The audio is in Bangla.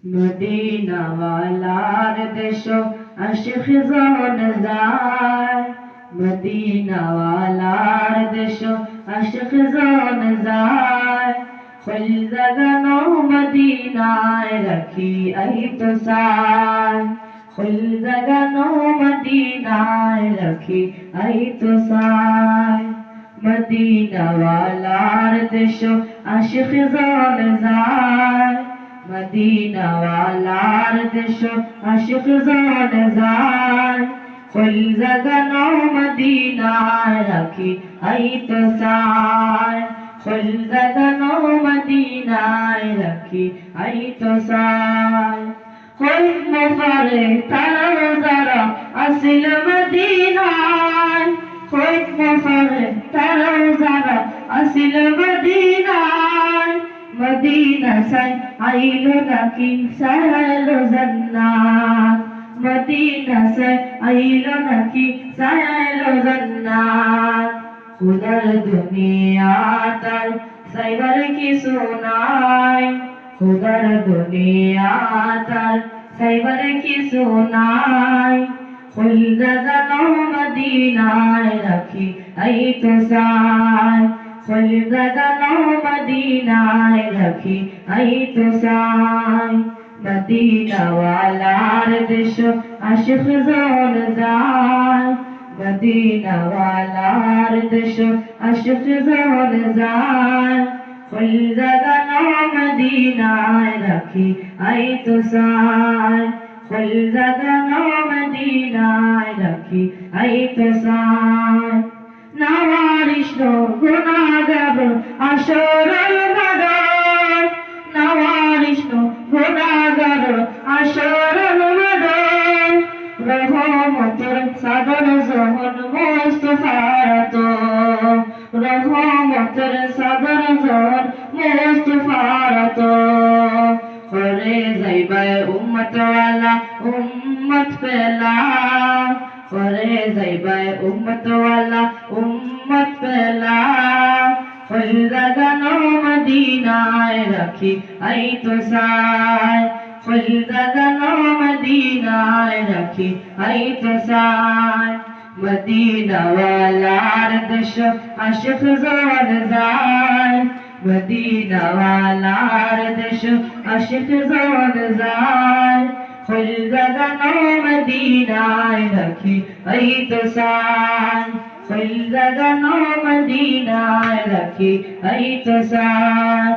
মদিনা ওয়ালার দেশ আশিক জন যায়, মদিনা ওয়ালার দেশ আশিক জন যায়। ফুল জাগানো মদিনায় রাখি এই তো সায়, ফুল জাগানো মদিনায় রাখি এই তো সায়। মদিনা ওয়ালার দেশ আশিক জন যায়, মদিনা ওয়ালার দেশ আশিক জন যায়। ফুল জাগানো মদিনায় রাখি এই তো সায়, ফুল জাগানো মদিনায় রাখি এই তো সায়। হইত মফারে তারা যারা আসিল মদিনায়, হইত মফারে তারা যারা আসিল মদিনায়। মদিনা সাই আইলো নাকি সায়ালো জান্নাত, মদিনা সাই আইলো নাকি সায়ালো জান্নাত। খুদার দুনিয়া তার সাইবার কিছু নাই, খুদার দুনিয়া তার সাইবার কিছু নাই। ফুল জাগানো মদিনায় রাখি এই তো সায়, ফুল জাগানো মদিনায় রাখি এই তো সায়। মদিনা ওয়ালার দেশ আশিক জন যায়, মদিনা ওয়ালার দেশ আশিক জন যায়। ফুল জাগানো মদিনায় রাখি এই তো সায়, ফুল জাগানো মদিনায় রাখি এই তো সায়। নাওয়ারিশ গুনাহগার আসরের মাদার, নাওয়ারিশ গুনাহগার আসরের মাদার। রহমতের সাদর জহন মুস্তাফার তো, রহমতের সাদর জহন মুস্তাফার তো। করে যাইবাই উম্মত ওয়ালা উম্মত পেলা, করে যাইবাই উম্মত ওয়ালা উম্মত পেলা। ফুল জাগানো মদিনায় রাখি এই তো সায়, ফুল জাগানো মদিনায় রাখি এই তো সায়। মদিনা ওয়ালার দেশ আশিক জন যায়, মদিনা ওয়ালার দেশ আশিক জন যায়। ফুল জাগানো মদিনায় রাখি এই তো সায়, ফুল জাগানো মদিনায় রাখি এই তো সায়।